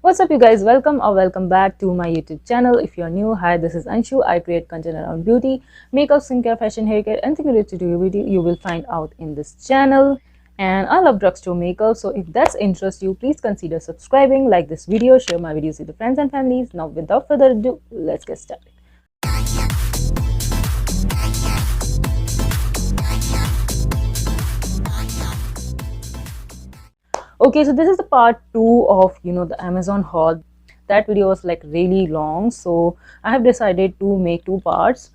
What's up you guys, welcome back to my YouTube channel. If you're new, hi, this is Anshu. I create content around beauty, makeup, skincare, fashion, haircare, anything related to your beauty you will find out in this channel. And I love drugstore makeup, so if that's interest you, please consider subscribing, like this video, share my videos with your friends and families. Now without further ado, let's get started. Okay, so this is the part 2 of the Amazon haul. That video was like really long, so I have decided to make 2 parts.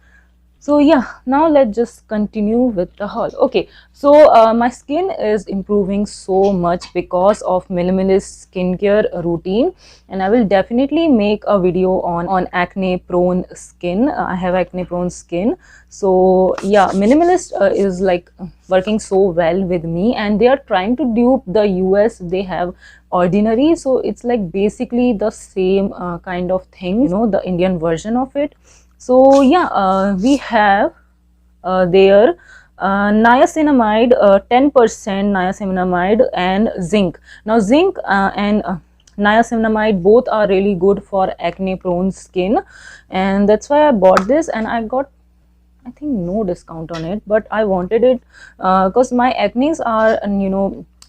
So yeah, now let's just continue with the haul. Okay, so my skin is improving so much because of minimalist skincare routine, and I will definitely make a video on acne prone skin. I have acne prone skin, so yeah, minimalist is like working so well with me, and they are trying to dupe the US. They have Ordinary, so it's like basically the same kind of thing, the Indian version of it. So yeah, we have there niacinamide, 10% niacinamide and zinc. Now zinc and niacinamide both are really good for acne prone skin, and that's why I bought this, and I got, I think, no discount on it, but I wanted it because my acnes are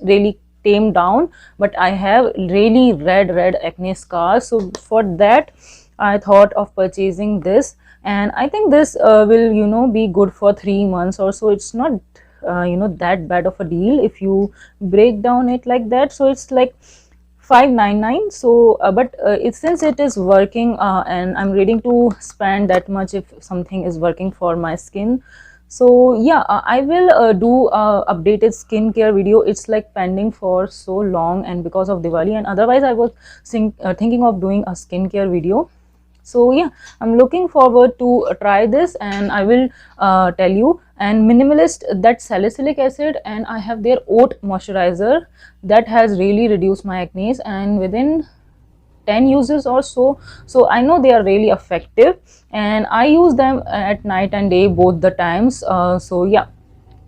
really tamed down, but I have really red acne scars. So for that I thought of purchasing this, and I think this will be good for 3 months or so. It's not that bad of a deal if you break down it like that. So it's like 599. So but it, since it is working and I'm ready to spend that much if something is working for my skin. So yeah, I will do updated skincare video. It's like pending for so long, and because of Diwali, and otherwise I was thinking of doing a skincare video. So yeah, I'm looking forward to try this, and I will tell you. And minimalist, that salicylic acid, and I have their oat moisturizer that has really reduced my acne, and within 10 uses or so. So I know they are really effective, and I use them at night and day, both the times. So yeah,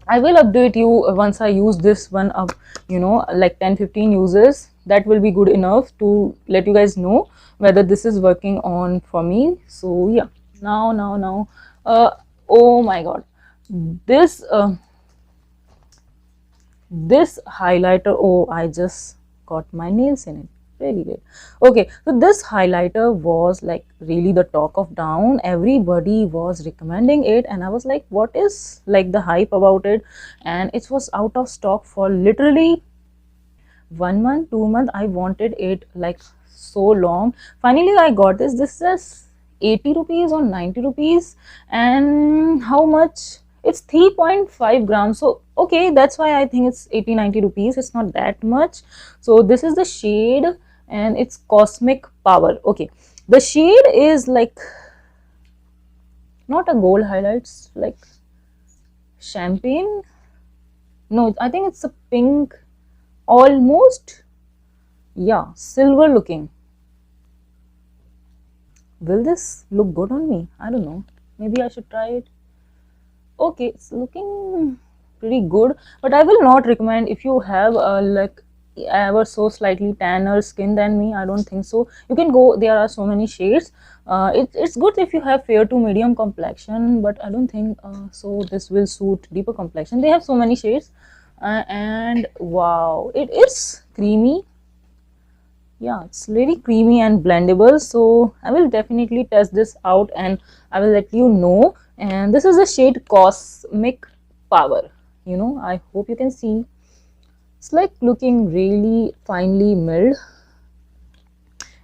I will update you once I use this one up, like 10-15 uses. That will be good enough to let you guys know whether this is working on for me. So yeah, now oh my god, this this highlighter, oh, I just got my nails in it, really great. Okay, so this highlighter was like really the talk of town. Everybody was recommending it, and I was like, what is like the hype about it? And it was out of stock for literally 1 month, 2 months. I wanted it like so long. Finally I got this. This is 80 rupees or 90 rupees, and how much? It's 3.5 grams. So okay, that's why I think it's 80-90 rupees. It's not that much. So this is the shade, and it's Cosmic Power. Okay, the shade is like not a gold highlights, like champagne. No, I think it's a pink, almost, yeah, silver looking. Will this look good on me? I don't know, maybe I should try it. Okay, it's looking pretty good, but I will not recommend if you have like ever so slightly tanner skin than me. I don't think so. You can go, there are so many shades. It's good if you have fair to medium complexion, but I don't think so this will suit deeper complexion. They have so many shades, and wow, it is creamy. Yeah, it's really creamy and blendable. So I will definitely test this out, and I will let you know. And this is the shade Cosmic Power. I hope you can see. It's like looking really finely milled,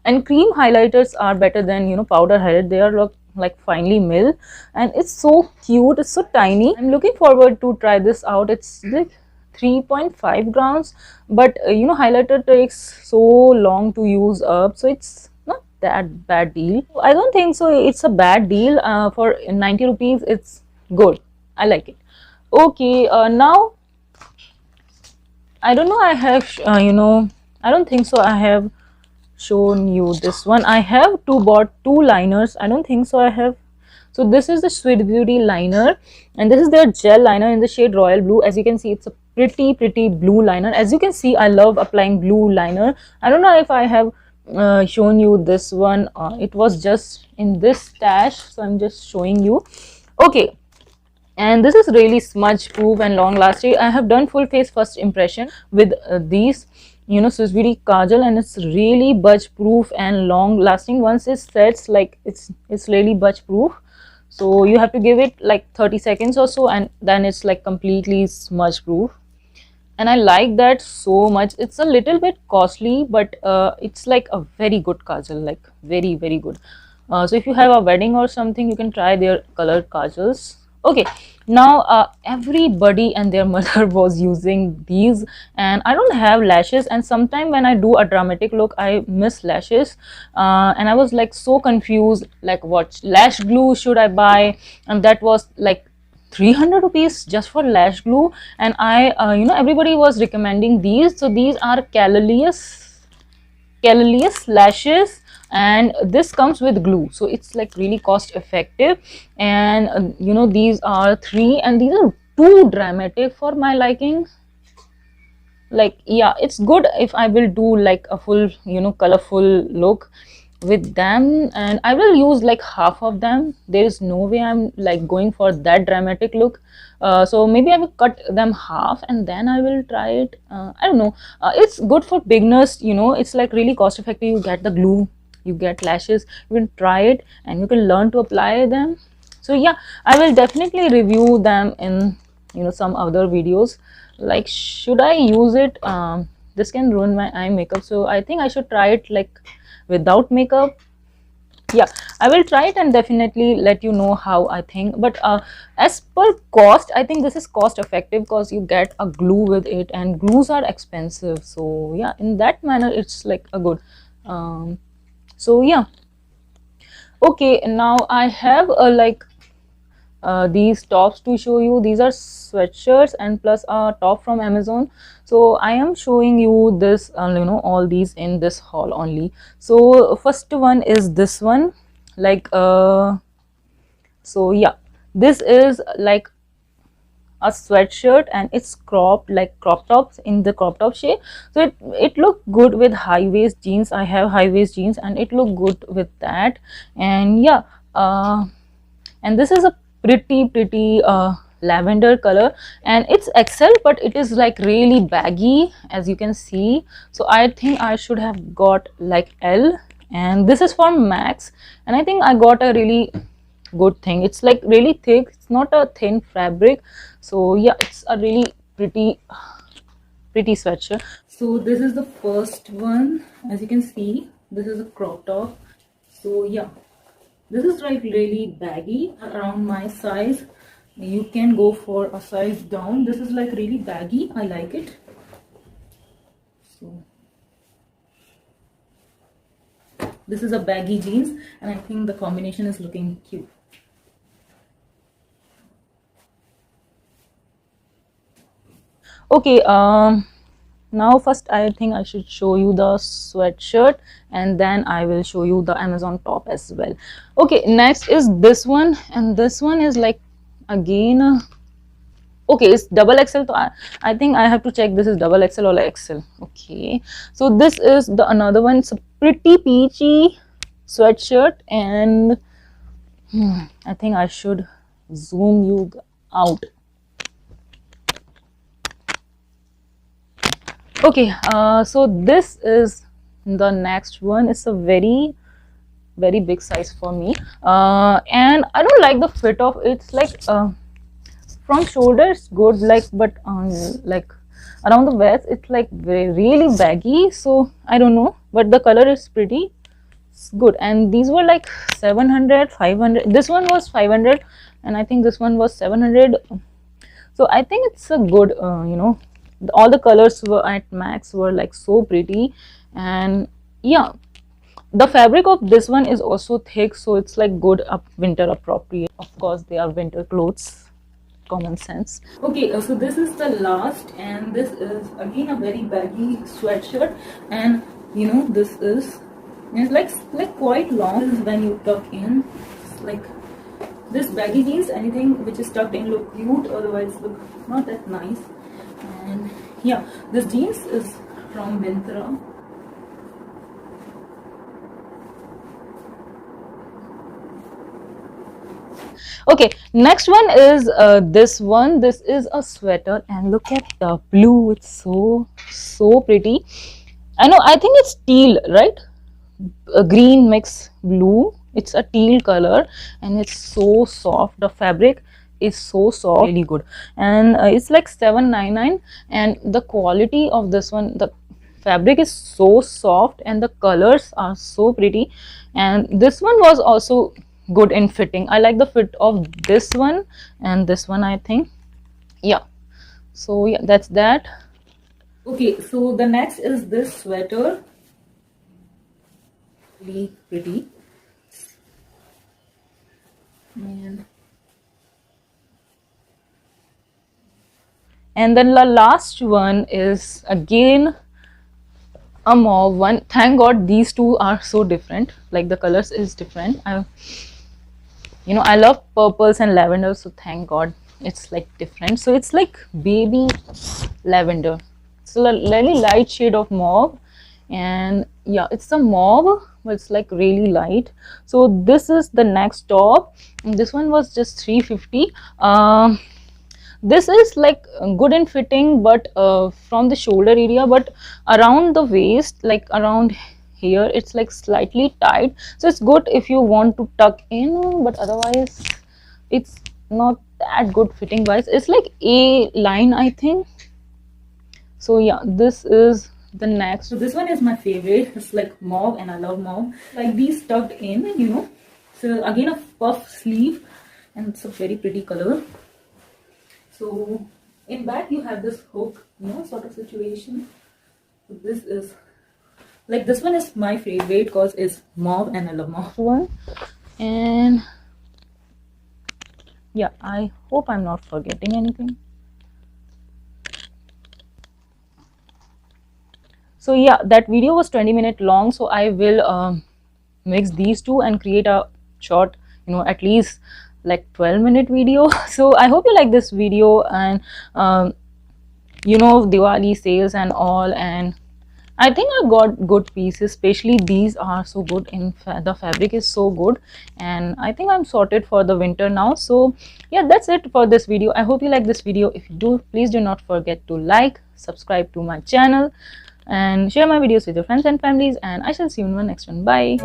and cream highlighters are better than powder highlight. They are like finely milled, and it's so cute. It's so tiny. I'm looking forward to try this out. It's like 3.5 grams, but highlighter takes so long to use up, so it's not that bad deal. I don't think so it's a bad deal. For 90 rupees it's good. I like it. Okay, now I don't know, I have I don't think so I have shown you this one. I have bought two liners. I don't think so I have. So this is the Sweet Beauty liner, and this is their gel liner in the shade Royal Blue. As you can see, it's a pretty blue liner. As you can see, I love applying blue liner. I don't know if I have shown you this one. It was just in this stash, so I'm just showing you. Okay, and this is really smudge proof and long lasting. I have done full face first impression with these, you know, Susviri kajal, and it's really budge proof and long lasting. Once it sets, like it's really budge proof, so you have to give it like 30 seconds or so, and then it's like completely smudge proof. And I like that so much. It's a little bit costly, but it's like a very good kajal, like very good. So if you have a wedding or something, you can try their colored kajals. Okay, now everybody and their mother was using these, and I don't have lashes, and sometimes when I do a dramatic look I miss lashes, and I was like so confused, like what lash glue should I buy, and that was like 300 rupees just for lash glue. And I you know, everybody was recommending these. So these are Callius lashes, and this comes with glue, so it's like really cost effective. And you know, these are three, and these are too dramatic for my liking. Like, yeah, it's good if I will do like a full, you know, colorful look with them, and I will use like half of them. There is no way I'm like going for that dramatic look. So maybe I will cut them half and then I will try it. I don't know. It's good for beginners, you know. It's like really cost effective. You get the glue, you get lashes, you can try it and you can learn to apply them. So yeah, I will definitely review them in, you know, some other videos. Like, should I use it? This can ruin my eye makeup, so I think I should try it like without makeup. Yeah, I will try it and definitely let you know how I think. But as per cost, I think this is cost effective because you get a glue with it, and glues are expensive. So yeah, in that manner it's like a good. So yeah, okay, now I have a like these tops to show you. These are sweatshirts and plus a top from Amazon. So I am showing you this, you know, all these in this haul only. So first one is this one, like so yeah, this is like a sweatshirt and it's cropped, like crop tops in the crop top shape. So it looked good with high waist jeans. I have high waist jeans and it looked good with that. And yeah, and this is a pretty lavender color, and it's XL, but it is like really baggy, as you can see. So I think I should have got like L, and this is for Max, and I think I got a really good thing. It's like really thick, it's not a thin fabric. So yeah, it's a really pretty sweatshirt. So this is the first one. As you can see, this is a crop top. So yeah, this is like really baggy, around my size. You can go for a size down. This is like really baggy. I like it. So this is a baggy jeans, and I think the combination is looking cute. Okay, now first I think I should show you the sweatshirt, and then I will show you the Amazon top as well. Okay, next is this one, and this one is like again okay, it's double XL. So I think I have to check this is double XL or like XL. Okay, so this is the another one. It's a pretty peachy sweatshirt, and I think I should zoom you out. Okay, so this is the next one. It's a very big size for me, and I don't like the fit of it. It's like from shoulders good, like, but like around the waist it's like really baggy. So I don't know, but the color is pretty good. And these were like 700, 500. This one was 500, and I think this one was 700. So I think it's a good, you know, all the colors were at Max were like so pretty. And yeah, the fabric of this one is also thick, so it's like good up winter appropriate. Of course, they are winter clothes, common sense. Okay, so this is the last, and this is again a very baggy sweatshirt, and you know, this is, it's like quite long. This is when you tuck in, it's like this baggy jeans, anything which is tucked in look cute, otherwise look not that nice. And yeah, this jeans is from Myntra. Okay, next one is this one. This is a sweater, and look at the blue. It's so pretty. I know, I think it's teal, right? Green mix blue. It's a teal color, and it's so soft. The fabric is so soft, really good. And it's like 799, and the quality of this one, the fabric is so soft and the colors are so pretty. And this one was also good in fitting. I like the fit of this one and this one, I think. Yeah, so yeah, that's that. Okay, so the next is this sweater. Really pretty. And then the last one is again a mauve one. Thank God these two are so different. Like the colors is different. I love purples and lavender, so thank God it's like different. So it's like baby lavender. It's a really light shade of mauve, and yeah, it's a mauve, but it's like really light. So this is the next top. This one was just 350. This is like good in fitting, but from the shoulder area, but around the waist, like around here, it's like slightly tight. So it's good if you want to tuck in, but otherwise it's not that good fitting wise. It's like a line, I think. So yeah, this is the next. So this one is my favorite. It's like mauve, and I love mauve. Like these tucked in. So again, a puff sleeve, and it's a very pretty color. So in back you have this hook, sort of situation. So this is like, this one is my favorite because it's mauve and I love mauve one. And yeah, I hope I'm not forgetting anything. So yeah, that video was 20-minute long, so I will mix these two and create a short, at least like 12-minute video. So I hope you like this video, and Diwali sales and all, and I think I got good pieces, especially these are so good. The fabric is so good, and I think I'm sorted for the winter now. So yeah, that's it for this video. I hope you like this video. If you do, please do not forget to like, subscribe to my channel, and share my videos with your friends and families, and I shall see you in my next one. Bye.